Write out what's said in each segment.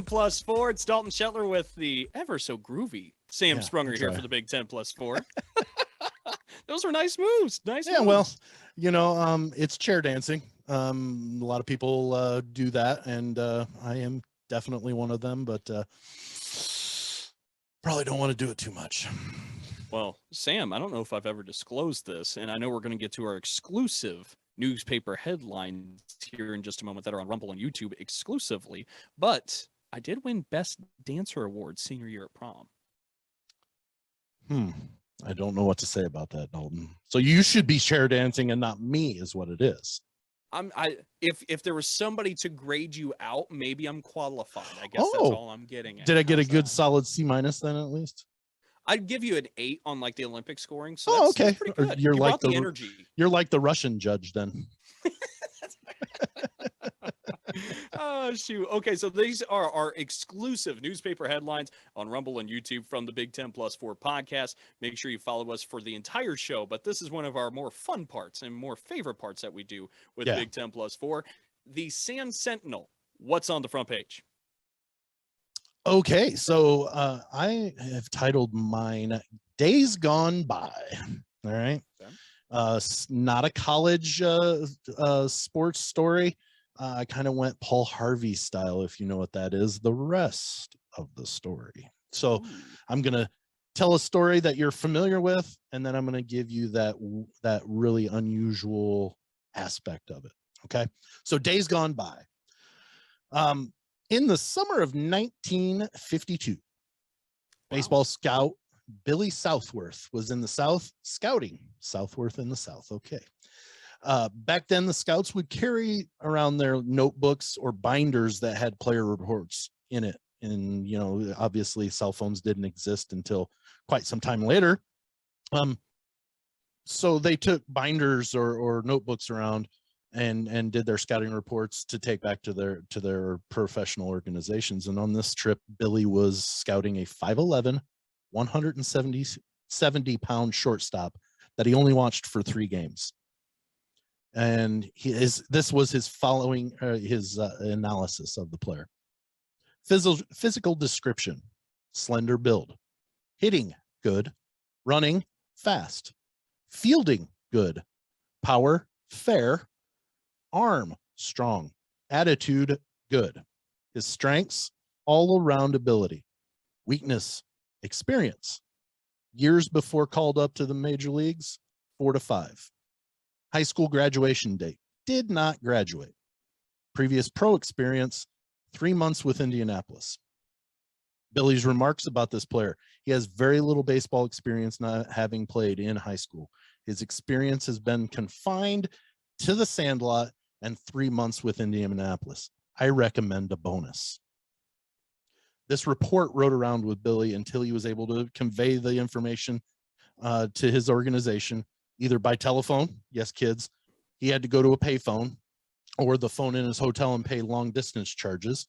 10+4. It's Dalton Shetler with the ever so groovy Sam Sprunger here for the Big 10+4. Those were nice moves. Nice moves. Well, it's chair dancing. A lot of people do that, and I am definitely one of them, but probably don't want to do it too much. Well, Sam, I don't know if I've ever disclosed this, and I know we're going to get to our exclusive newspaper headlines here in just a moment that are on Rumble and YouTube exclusively, but I did win Best Dancer Award senior year at prom. I don't know what to say about that, Dalton. So you should be chair dancing and not me, is what it is. If there was somebody to grade you out, maybe I'm qualified. I guess that's all I'm getting at. Did I get a good solid C- then at least? I'd give you an 8 on like the Olympic scoring. So that's pretty good. You're like the energy. You're like the Russian judge then. Oh, shoot. Okay, so these are our exclusive newspaper headlines on Rumble and YouTube from the Big 10+4 podcast. Make sure you follow us for the entire show, but this is one of our more fun parts and more favorite parts that we do with Big 10+4. The Sam Sentinel. What's on the front page? Okay, so I have titled mine Days Gone By. All right. Okay. Not a college sports story. I kind of went Paul Harvey style, if you know what that is, the rest of the story. So I'm going to tell a story that you're familiar with, and then I'm going to give you that really unusual aspect of it. Okay. So Days Gone By. In the summer of 1952, baseball scout Billy Southworth was in the South scouting. Southworth in the South. Okay. Back then, the scouts would carry around their notebooks or binders that had player reports in it. And, obviously cell phones didn't exist until quite some time later. So they took binders or notebooks around and did their scouting reports to take back to their professional organizations. And on this trip, Billy was scouting a 5'11", 170-pound shortstop that he only watched for 3 games. And this was his following his analysis of the player. Physical description: slender build, hitting good, running fast, fielding good, power fair, arm strong, attitude good. His strengths: all-around ability. Weakness: experience. Years before called up to the major leagues: 4 to 5. High school graduation date: did not graduate. Previous pro experience: 3 months with Indianapolis. Billy's remarks about this player: he has very little baseball experience, not having played in high school. His experience has been confined to the sandlot and 3 months with Indianapolis. I recommend a bonus. This report rode around with Billy until he was able to convey the information to his organization, either by telephone. Yes, kids. He had to go to a payphone or the phone in his hotel and pay long distance charges.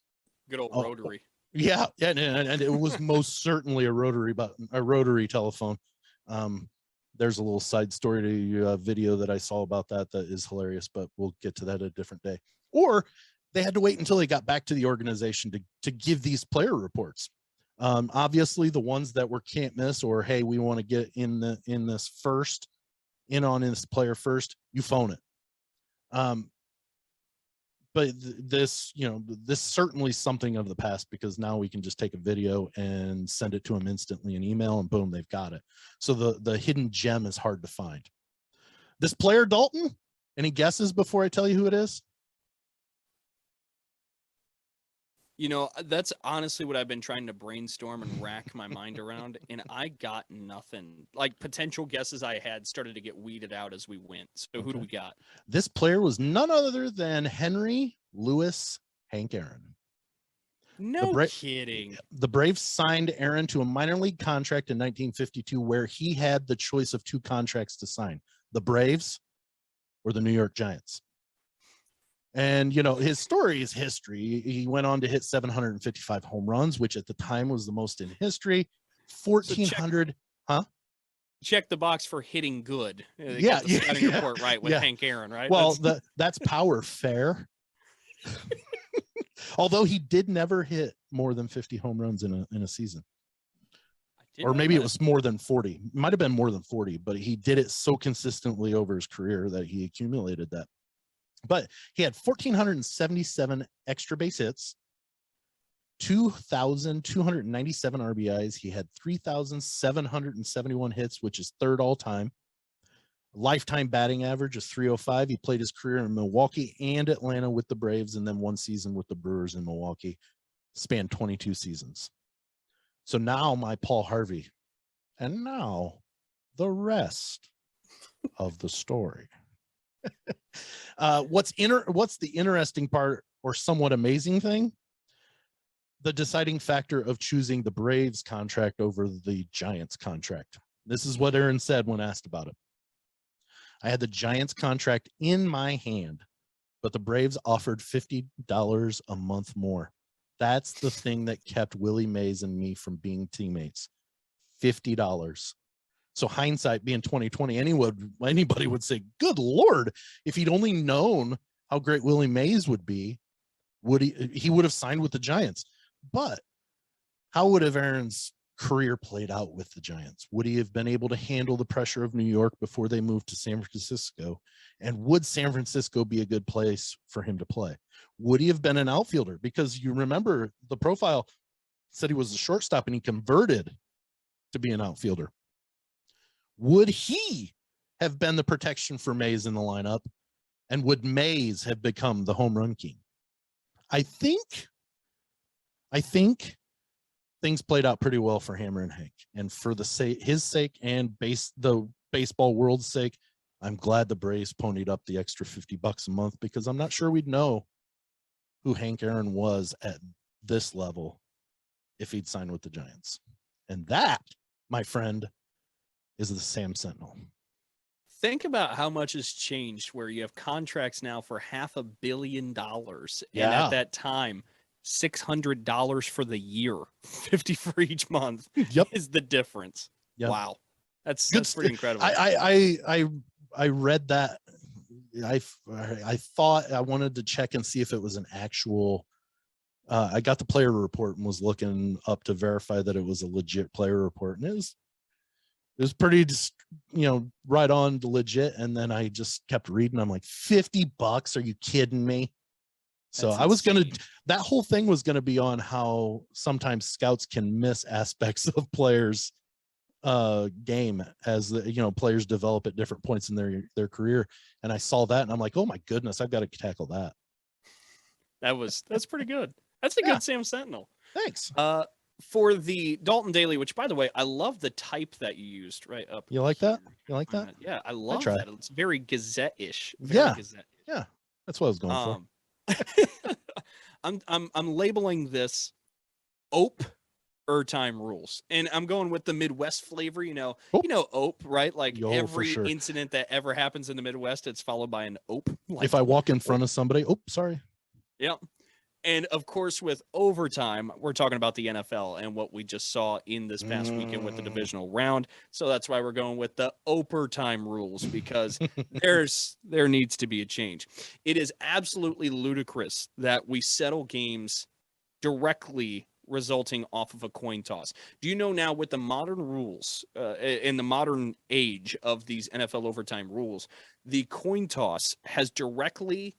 Good old rotary. Yeah, and it was most certainly a rotary telephone. There's a little side story to a video that I saw about that is hilarious, but we'll get to that a different day. Or they had to wait until they got back to the organization to give these player reports. Obviously, the ones that were can't miss, or hey, we want to get in this player first, you phone it. But this certainly something of the past, because now we can just take a video and send it to them instantly in email, and boom, they've got it. So the hidden gem is hard to find. This player, Dalton, any guesses before I tell you who it is? That's honestly what I've been trying to brainstorm and rack my mind around, and I got nothing. Like, potential guesses I had started to get weeded out as we went. So who do we got? This player was none other than Henry Louis Hank Aaron. No kidding. The Braves signed Aaron to a minor league contract in 1952, where he had the choice of 2 contracts to sign: the Braves or the New York Giants. And, his story is history. He went on to hit 755 home runs, which at the time was the most in history. 1,400, Check the box for hitting good. Yeah. Report right with Hank Aaron, right? Well, that's power fair. Although he did never hit more than 50 home runs in a season. Or know maybe it that. was more than 40. It might have been more than 40, but he did it so consistently over his career that he accumulated that. But he had 1,477 extra base hits, 2,297 RBIs. He had 3,771 hits, which is third all time. Lifetime batting average is 305. He played his career in Milwaukee and Atlanta with the Braves, and then one season with the Brewers in Milwaukee. Spanned 22 seasons. So now my Paul Harvey, and now the rest of the story. What's the interesting part or somewhat amazing thing? The deciding factor of choosing the Braves contract over the Giants contract. This is what Aaron said when asked about it. I had the Giants contract in my hand, but the Braves offered $50 a month more. That's the thing that kept Willie Mays and me from being teammates. $50. So hindsight being 2020, anybody would say, good Lord, if he'd only known how great Willie Mays would be, he would have signed with the Giants. But how would have Aaron's career played out with the Giants? Would he have been able to handle the pressure of New York before they moved to San Francisco? And would San Francisco be a good place for him to play? Would he have been an outfielder? Because you remember the profile said he was a shortstop and he converted to be an outfielder. Would he have been the protection for Mays in the lineup? And would Mays have become the home run king? I think things played out pretty well for Hammer and Hank. And for his sake and the baseball world's sake, I'm glad the Braves ponied up the extra $50 a month, because I'm not sure we'd know who Hank Aaron was at this level if he'd signed with the Giants. And that, my friend, is the Sam Sentinel. Think about how much has changed, where you have contracts now for $500 million. And Yeah. at that time, $600 for the year, 50 for each month is the difference. Yep. Wow. That's pretty incredible. I read that. I thought I wanted to check and see if it was an actual. I got the player report and was looking up to verify that it was a legit player report, and it was pretty just, right on to legit. And then I just kept reading. I'm like, $50? Are you kidding me? So I was that whole thing was going to be on how sometimes scouts can miss aspects of players' game as players develop at different points in their career. And I saw that and I'm like, oh my goodness, I've got to tackle that. That's pretty good. That's a good Sam Sentinel. Thanks. For the Dalton Daily, which, by the way, I love the type that you used right up. You like that? You like that? Yeah, I love that. It's very Gazette-ish. Yeah. That's what I was going for. I'm labeling this OPE ertime rules, and I'm going with the Midwest flavor. OPE, right? Like every incident that ever happens in the Midwest, it's followed by an OPE. Like, if I walk in front of somebody, sorry. Yeah. And of course, with overtime, we're talking about the NFL and what we just saw in this past weekend with the divisional round. So that's why we're going with the overtime rules, because there needs to be a change. It is absolutely ludicrous that we settle games directly resulting off of a coin toss. Do you know now, with the modern rules, in the modern age of these NFL overtime rules, the coin toss has directly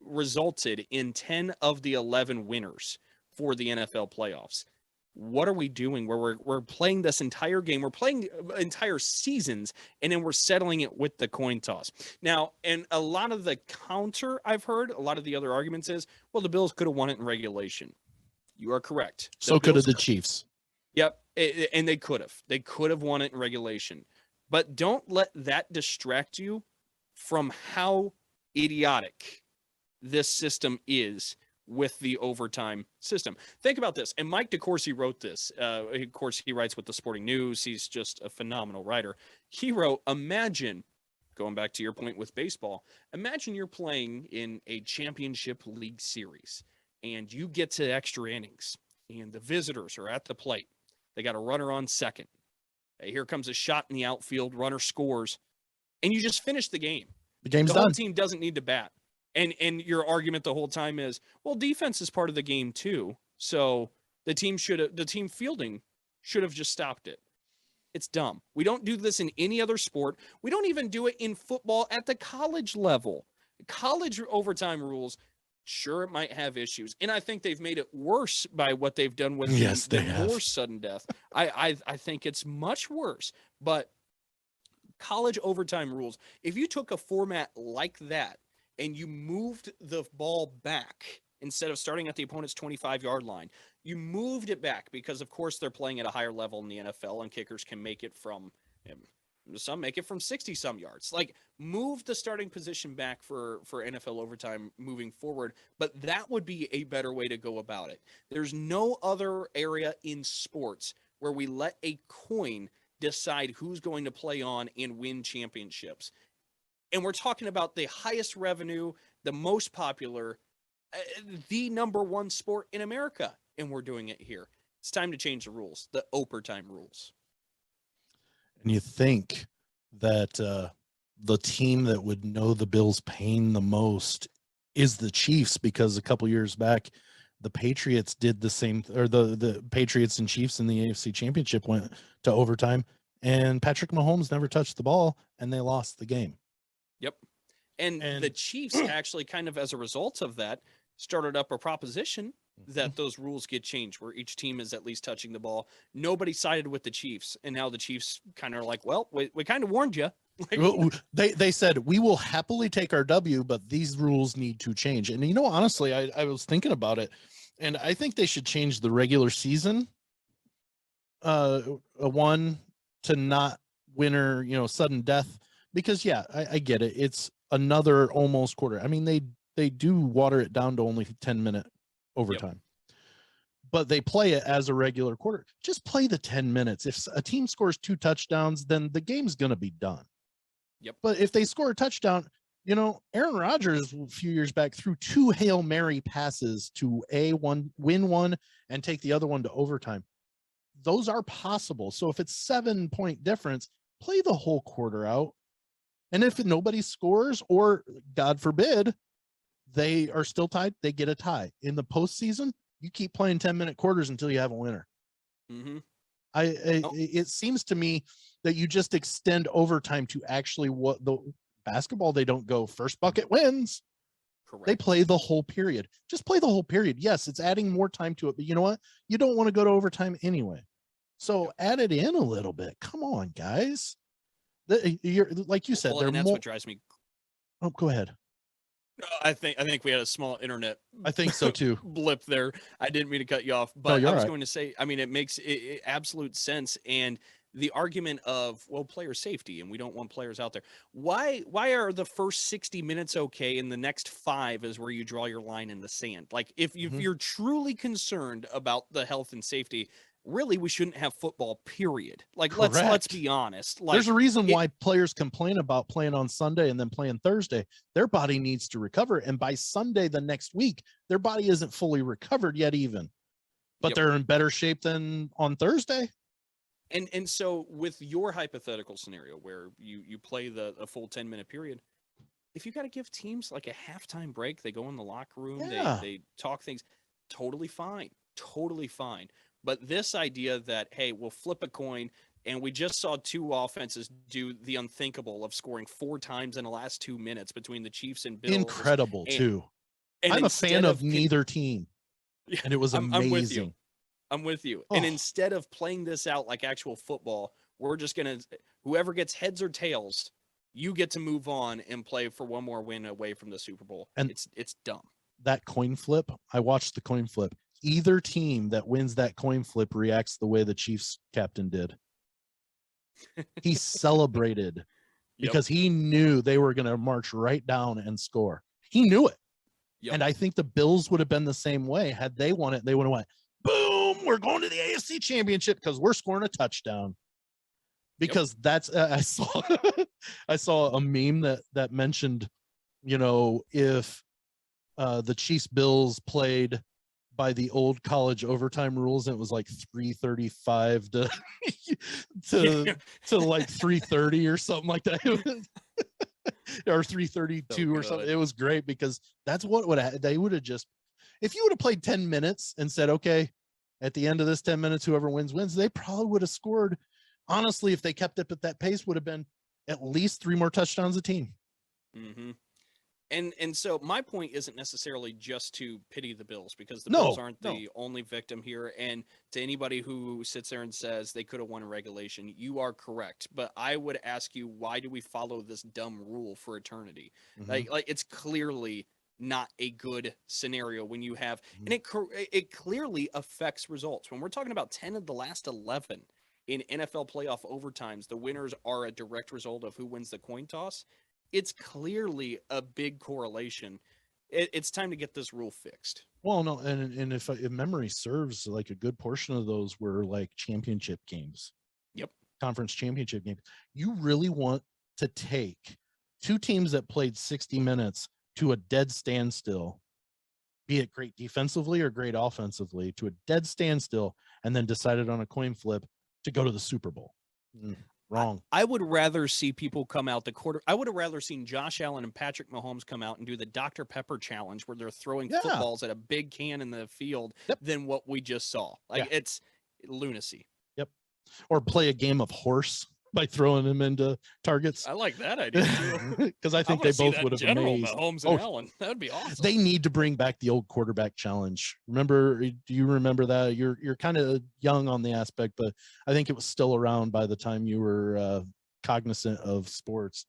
resulted in 10 of the 11 winners for the NFL playoffs. What are we doing where we're playing this entire game? We're playing entire seasons, and then we're settling it with the coin toss. Now, and a lot of the counter I've heard, a lot of the other arguments is, well, the Bills could have won it in regulation. You are correct. So could have the Chiefs. Yep. And they could have. They could have won it in regulation. But don't let that distract you from how idiotic this system is with the overtime system. Think about this. And Mike DeCourcy wrote this. Of course, he writes with the Sporting News. He's just a phenomenal writer. He wrote, imagine, going back to your point with baseball, imagine you're playing in a championship league series and you get to extra innings and the visitors are at the plate. They got a runner on second. Here comes a shot in the outfield, runner scores, and you just finish the game. The game's done. The whole team doesn't need to bat. And your argument the whole time is, well, defense is part of the game too. So the team fielding should have just stopped it. It's dumb. We don't do this in any other sport. We don't even do it in football at the college level. College overtime rules, sure, it might have issues. And I think they've made it worse by what they've done with the more sudden death. I think it's much worse. But college overtime rules, if you took a format like that and you moved the ball back instead of starting at the opponent's 25-yard line, you moved it back because, of course, they're playing at a higher level in the NFL, and kickers can make it from some make it from 60-some yards. Like, move the starting position back for NFL overtime moving forward, but that would be a better way to go about it. There's no other area in sports where we let a coin decide who's going to play on and win championships. And we're talking about the highest revenue, the most popular, the number one sport in America, and we're doing it here. It's time to change the rules, the overtime rules. And you think that the team that would know the Bills' pain the most is the Chiefs, because a couple years back, the Patriots did the same, or the Patriots and Chiefs in the AFC Championship went to overtime, and Patrick Mahomes never touched the ball, and they lost the game. Yep. And the Chiefs actually, kind of as a result of that, started up a proposition that those rules get changed, where each team is at least touching the ball. Nobody sided with the Chiefs, and now the Chiefs kind of are like, well, we kind of warned you. They said, we will happily take our W, but these rules need to change. And, you know, honestly, I was thinking about it, and I think they should change the regular season one to not winner, you know, sudden death, because, yeah, I get it. It's another almost quarter. I mean, they do water it down to only 10-minute overtime. Yep. But they play it as a regular quarter. Just play the 10 minutes. If a team scores 2 touchdowns, then the game's going to be done. Yep. But if they score a touchdown, you know, Aaron Rodgers a few years back threw 2 Hail Mary passes to win one and take the other one to overtime. Those are possible. So if it's 7-point difference, play the whole quarter out. And if nobody scores, or God forbid, they are still tied, they get a tie. In the postseason, you keep playing 10-minute quarters until you have a winner. Mm-hmm. It seems to me that you just extend overtime to actually what the basketball, they don't go first bucket wins. Correct. They play the whole period. Just play the whole period. Yes, it's adding more time to it, but you know what? You don't want to go to overtime anyway. So add it in a little bit. Come on, guys. You're, like you said, well, and that's what drives me. Oh, go ahead. I think we had a small internet. I think so too. Blip there. I didn't mean to cut you off, but I was going to say, I mean, it makes absolute sense. And the argument of, well, player safety, and we don't want players out there. Why are the first 60 minutes okay, and the next 5 is where you draw your line in the sand? Like, if you're truly concerned about the health and safety, really, we shouldn't have football, period. Like, let's be honest. Like, there's a reason why players complain about playing on Sunday and then playing Thursday. Their body needs to recover. And by Sunday the next week, their body isn't fully recovered yet even. But they're in better shape than on Thursday. And so with your hypothetical scenario where you play a full 10-minute period, if you got to give teams like a halftime break, they go in the locker room, they talk things, totally fine. Totally fine. But this idea that, hey, we'll flip a coin, and we just saw 2 offenses do the unthinkable of scoring 4 times in the last 2 minutes between the Chiefs and Bills. Incredible, too. And I'm a fan of neither team, and it was amazing. I'm with you. Oh. And instead of playing this out like actual football, we're just going to, whoever gets heads or tails, you get to move on and play for one more win away from the Super Bowl. And it's dumb. That coin flip, I watched the coin flip. Either team that wins that coin flip reacts the way the Chiefs captain did. He celebrated because he knew they were going to march right down and score. He knew it. Yep. And I think the Bills would have been the same way. Had they won it, they would have went, boom, we're going to the AFC Championship because we're scoring a touchdown. Because that's I saw a meme that mentioned, you know, if the Chiefs Bills played by the old college overtime rules, and it was like 3:35 to like 3:30 or something like that. or 332 or something. It was great because that's what they would have just, if you would have played 10 minutes and said, okay, at the end of this 10 minutes, whoever wins, they probably would have scored. Honestly, if they kept up at that pace, would have been at least 3 more touchdowns a team. Mm-hmm. And so my point isn't necessarily just to pity the Bills, because the Bills aren't the only victim here. And to anybody who sits there and says they could have won a regulation, you are correct. But I would ask you, why do we follow this dumb rule for eternity? Mm-hmm. Like it's clearly not a good scenario when you have, and it clearly affects results. When we're talking about 10 of the last 11 in NFL playoff overtimes, the winners are a direct result of who wins the coin toss. It's clearly a big correlation. It's time to get this rule fixed. Well, no, and if memory serves, like a good portion of those were like championship games. Yep. Conference championship games. You really want to take 2 teams that played 60 minutes to a dead standstill, be it great defensively or great offensively, to a dead standstill, and then decided on a coin flip to go to the Super Bowl. Wrong. I would rather see people come out the quarter. I would have rather seen Josh Allen and Patrick Mahomes come out and do the Dr. Pepper challenge where they're throwing footballs at a big can in the field than what we we saw. Like it's lunacy. Yep. Or play a game of horse by throwing them into targets. I like that idea too. Because I think they both would have amazed. Mahomes and Allen. That would be awesome. They need to bring back the old quarterback challenge. Do you remember that? You're kind of young on the aspect, but I think it was still around by the time you were cognizant of sports.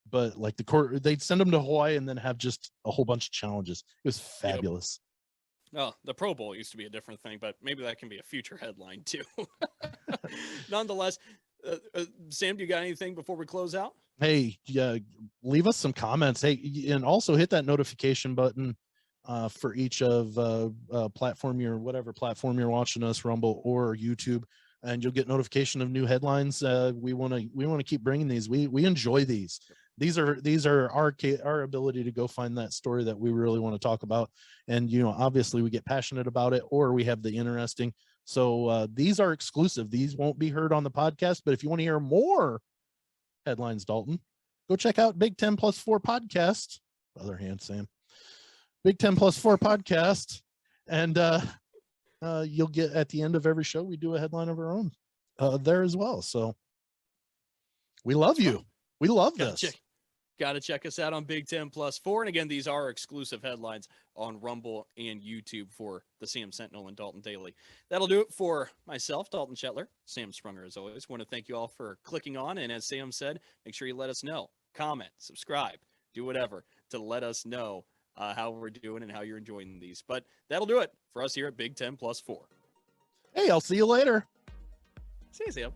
But like they'd send them to Hawaii and then have just a whole bunch of challenges. It was fabulous. Oh, the Pro Bowl used to be a different thing, but maybe that can be a future headline too. Nonetheless, Sam, do you got anything before we close out? Hey, leave us some comments. Hey, and also hit that notification button for each of whatever platform you're watching us, Rumble or YouTube, and you'll get notification of new headlines. We want to keep bringing these. We enjoy these. These are our ability to go find that story that we really want to talk about, and obviously we get passionate about it, or we have the interesting. So these are exclusive. These won't be heard on the podcast, but if you want to hear more headlines, Dalton, go check out Big 10 Plus 4 podcast. Other hand, Sam. Big 10 Plus 4 podcast. And you'll get, at the end of every show, we do a headline of our own there as well. So we love you. We love this. Got to check us out on Big 10 Plus 4. And again, these are exclusive headlines on Rumble and YouTube for the Sam Sentinel and Dalton Daily. That'll do it for myself, Dalton Shetler, Sam Sprunger, as always. Want to thank you all for clicking on. And as Sam said, make sure you let us know, comment, subscribe, do whatever to let us know how we're doing and how you're enjoying these. But that'll do it for us here at Big 10 Plus 4. Hey, I'll see you later. See you, Sam.